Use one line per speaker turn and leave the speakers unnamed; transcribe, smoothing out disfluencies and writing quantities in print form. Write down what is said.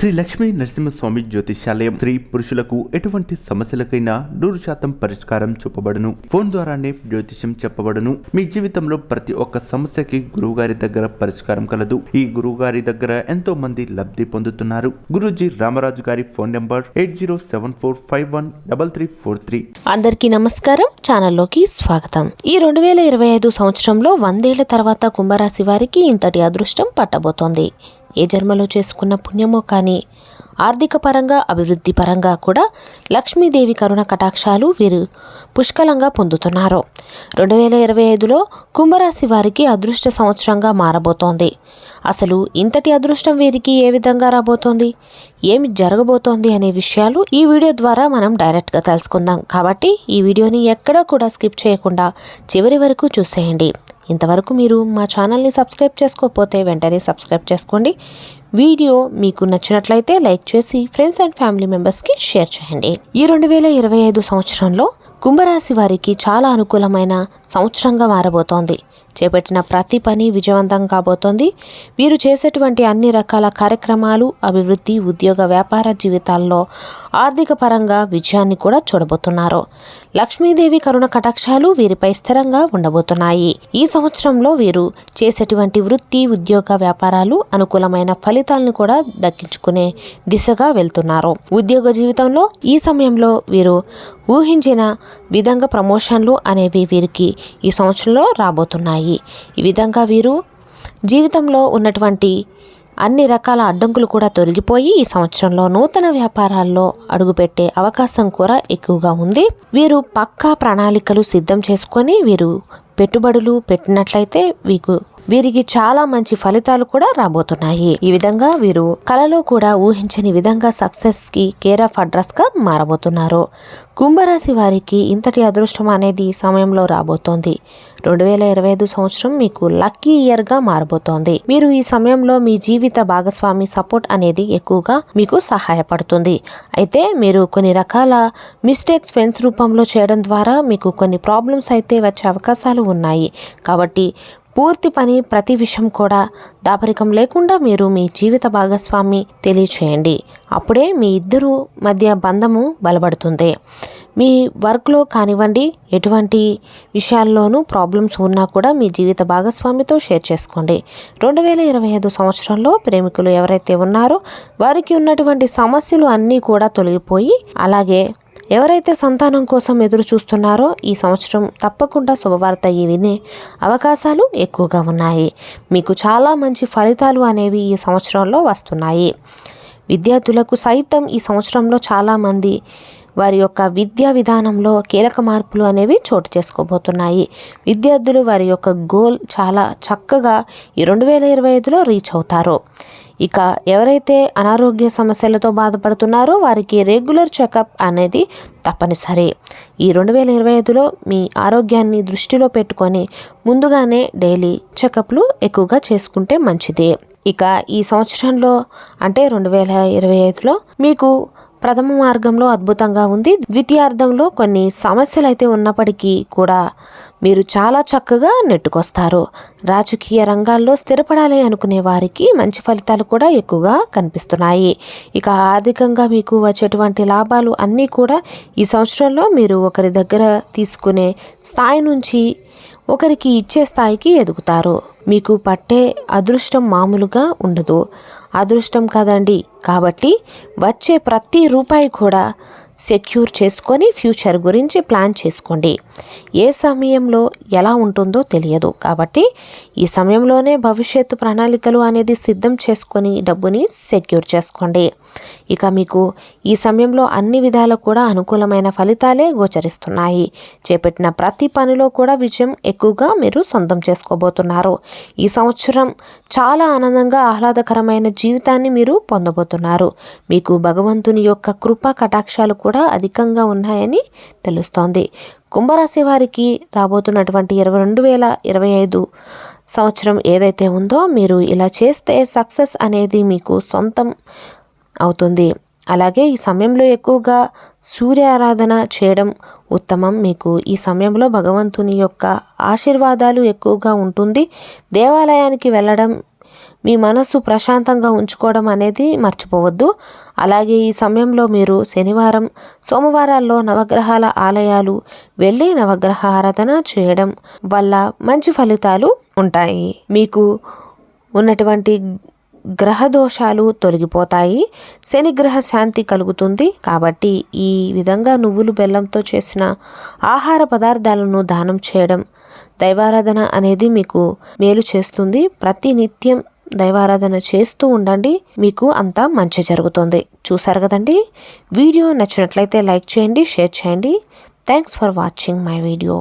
శ్రీ లక్ష్మీ నరసింహస్వామి జ్యోతిష్యాలయం స్త్రీ పురుషులకు ఎటువంటి సమస్యలకైనా 100% పరిష్కారం చూపబడును. ఫోన్ ద్వారానే జ్యోతిష్యం చెప్పబడును. మీ జీవితంలో ప్రతి ఒక్క సమస్యకి గురువుగారి దగ్గర పరిష్కారం కలదు. ఈ గురువుగారి దగ్గర ఎంతో మంది లబ్ధి పొందుతున్నారు. గురూజీ రామరాజు గారి ఫోన్ నంబర్ 8074513343.
అందరికీ నమస్కారం. ఛానల్లోకి స్వాగతం. ఈ 2025 సంవత్సరంలో 100 ఏళ్ల తర్వాత కుంభరాశి వారికి ఇంతటి అదృష్టం పట్టబోతోంది. ఏ జన్మలో చేసుకున్న పుణ్యమో కానీ ఆర్థిక పరంగా అభివృద్ధి పరంగా కూడా లక్ష్మీదేవి కరుణ కటాక్షాలు వీరు పుష్కలంగా పొందుతున్నారు. 2025లో కుంభరాశి వారికి అదృష్ట సంవత్సరంగా మారబోతోంది. అసలు ఇంతటి అదృష్టం వీరికి ఏ విధంగా రాబోతోంది, ఏమి జరగబోతోంది అనే విషయాలు ఈ వీడియో ద్వారా మనం డైరెక్ట్గా తెలుసుకుందాం. కాబట్టి ఈ వీడియోని ఎక్కడా కూడా స్కిప్ చేయకుండా చివరి వరకు చూసేయండి. ఇంతవరకు మీరు మా ఛానల్ని సబ్స్క్రైబ్ చేసుకోకపోతే వెంటనే సబ్స్క్రైబ్ చేసుకోండి. వీడియో మీకు నచ్చినట్లయితే లైక్ చేసి ఫ్రెండ్స్ అండ్ ఫ్యామిలీ మెంబర్స్కి షేర్ చేయండి. ఈ 2025 సంవత్సరంలో కుంభరాశి వారికి చాలా అనుకూలమైన సంవత్సరంగా మారబోతోంది. చేపట్టిన ప్రతి పని విజయవంతం కాబోతోంది. వీరు చేసేటువంటి అన్ని రకాల కార్యక్రమాలు అభివృద్ధి, ఉద్యోగ, వ్యాపార జీవితాల్లో ఆర్థిక పరంగా విజయాన్ని కూడా చూడబోతున్నారు. లక్ష్మీదేవి కరుణ కటాక్షాలు వీరిపై స్థిరంగా ఉండబోతున్నాయి. ఈ సంవత్సరంలో వీరు చేసేటువంటి వృత్తి, ఉద్యోగ, వ్యాపారాలు అనుకూలమైన ఫలితాలను కూడా దక్కించుకునే దిశగా వెళ్తున్నారు. ఉద్యోగ జీవితంలో ఈ సమయంలో వీరు ఊహించిన విధంగా ప్రమోషన్లు అనేవి వీరికి ఈ సంవత్సరంలో రాబోతున్నాయి. ఈ విధంగా వీరు జీవితంలో ఉన్నటువంటి అన్ని రకాల అడ్డంకులు కూడా తొలగిపోయి ఈ సంవత్సరంలో నూతన వ్యాపారాల్లో అడుగుపెట్టే అవకాశం కూడా ఎక్కువగా ఉంది. వీరు పక్కా ప్రణాళికలు సిద్ధం చేసుకొని వీరు పెట్టుబడులు పెట్టినట్లయితే వీరికి చాలా మంచి ఫలితాలు కూడా రాబోతున్నాయి. ఈ విధంగా వీరు కలలో కూడా ఊహించని విధంగా సక్సెస్ కి కేర్ ఆఫ్ అడ్రస్ గా మారబోతున్నారు. కుంభరాశి వారికి ఇంతటి అదృష్టం అనేది ఈ సమయంలో రాబోతోంది. 2025 సంవత్సరం మీకు లక్కీ ఇయర్ గా మారబోతోంది. మీరు ఈ సమయంలో మీ జీవిత భాగస్వామి సపోర్ట్ అనేది ఎక్కువగా మీకు సహాయపడుతుంది. అయితే మీరు కొన్ని రకాల మిస్టేక్స్ ఫ్రెండ్స్ రూపంలో చేయడం ద్వారా మీకు కొన్ని ప్రాబ్లమ్స్ అయితే వచ్చే అవకాశాలు ఉన్నాయి. కాబట్టి పూర్తి పని ప్రతి విషయం కూడా దాపరికం లేకుండా మీరు మీ జీవిత భాగస్వామి తెలియచేయండి. అప్పుడే మీ ఇద్దరు మధ్య బంధము బలపడుతుంది. మీ వర్క్లో కానివ్వండి, ఎటువంటి విషయాల్లోనూ ప్రాబ్లమ్స్ ఉన్నా కూడా మీ జీవిత భాగస్వామితో షేర్ చేసుకోండి. 2025 సంవత్సరంలో ప్రేమికులు ఎవరైతే ఉన్నారో వారికి ఉన్నటువంటి సమస్యలు అన్నీ కూడా తొలగిపోయి, అలాగే ఎవరైతే సంతానం కోసం ఎదురు చూస్తున్నారో ఈ సంవత్సరం తప్పకుండా శుభవార్త వినే అవకాశాలు ఎక్కువగా ఉన్నాయి. మీకు చాలా మంచి ఫలితాలు అనేవి ఈ సంవత్సరంలో వస్తున్నాయి. విద్యార్థులకు సైతం ఈ సంవత్సరంలో చాలామంది వారి యొక్క విద్యా విధానంలో కీలక మార్పులు అనేవి చోటు చేసుకోబోతున్నాయి. విద్యార్థులు వారి యొక్క గోల్ చాలా చక్కగా ఈ 2025లో రీచ్ అవుతారు. ఇక ఎవరైతే అనారోగ్య సమస్యలతో బాధపడుతున్నారో వారికి రెగ్యులర్ చెకప్ అనేది తప్పనిసరి. ఈ 2025లో మీ ఆరోగ్యాన్ని దృష్టిలో పెట్టుకొని ముందుగానే డైలీ చెకప్లు ఎక్కువగా చేసుకుంటే మంచిది. ఇక ఈ సంవత్సరంలో అంటే 2025లో మీకు ప్రథమ మార్గంలో అద్భుతంగా ఉంది. ద్వితీయార్థంలో కొన్ని సమస్యలు అయితే ఉన్నప్పటికీ కూడా మీరు చాలా చక్కగా నెట్టుకొస్తారు. రాజకీయ రంగాల్లో స్థిరపడాలి అనుకునే వారికి మంచి ఫలితాలు కూడా ఎక్కువగా కనిపిస్తున్నాయి. ఇక ఆర్థికంగా మీకు వచ్చేటువంటి లాభాలు అన్నీ కూడా ఈ సంవత్సరంలో మీరు ఒకరి దగ్గర తీసుకునే స్థాయి నుంచి ఒకరికి ఇచ్చే స్థాయికి ఎదుగుతారు. మీకు పట్టే అదృష్టం మామూలుగా ఉండదు. అదృష్టం కదండి, కాబట్టి వచ్చే ప్రతి రూపాయి కూడా సెక్యూర్ చేసుకొని ఫ్యూచర్ గురించి ప్లాన్ చేసుకోండి. ఏ సమయంలో ఎలా ఉంటుందో తెలియదు, కాబట్టి ఈ సమయంలోనే భవిష్యత్తు ప్రణాళికలు అనేది సిద్ధం చేసుకొని డబ్బుని సెక్యూర్ చేసుకోండి. ఇక మీకు ఈ సమయంలో అన్ని విధాలు కూడా అనుకూలమైన ఫలితాలే గోచరిస్తున్నాయి. చేపట్టిన ప్రతి పనిలో కూడా విజయం ఎక్కువగా మీరు సొంతం చేసుకోబోతున్నారు. ఈ సంవత్సరం చాలా ఆనందంగా ఆహ్లాదకరమైన జీవితాన్ని మీరు పొందబోతున్నారు. మీకు భగవంతుని యొక్క కృపా కటాక్షాలు కూడా అధికంగా ఉన్నాయని తెలుస్తోంది. కుంభరాశి వారికి రాబోతున్నటువంటి 2025 సంవత్సరం ఏదైతే ఉందో మీరు ఇలా చేస్తే సక్సెస్ అనేది మీకు సొంతం అవుతుంది. అలాగే ఈ సమయంలో ఎక్కువగా సూర్య ఆరాధన చేయడం ఉత్తమం. మీకు ఈ సమయంలో భగవంతుని యొక్క ఆశీర్వాదాలు ఎక్కువగా ఉంటుంది. దేవాలయానికి వెళ్ళడం మీ మనసు ప్రశాంతంగా ఉంచుకోవడం అనేది మర్చిపోవద్దు. అలాగే ఈ సమయంలో మీరు శనివారం, సోమవారాల్లో నవగ్రహాల ఆలయాలు వెళ్ళి నవగ్రహ ఆరాధన చేయడం వల్ల మంచి ఫలితాలు ఉంటాయి. మీకు ఉన్నటువంటి గ్రహ దోషాలు తొలగిపోతాయి. శనిగ్రహ శాంతి కలుగుతుంది. కాబట్టి ఈ విధంగా నువ్వులు బెల్లంతో చేసిన ఆహార పదార్థాలను దానం చేయడం, దైవారాధన అనేది మీకు మేలు చేస్తుంది. ప్రతి నిత్యం దైవారాధన చేస్తూ ఉండండి, మీకు అంతా మంచి జరుగుతుంది. చూసారు కదండి. వీడియో నచ్చినట్లయితే లైక్ చేయండి, షేర్ చేయండి. Thanks for watching my video.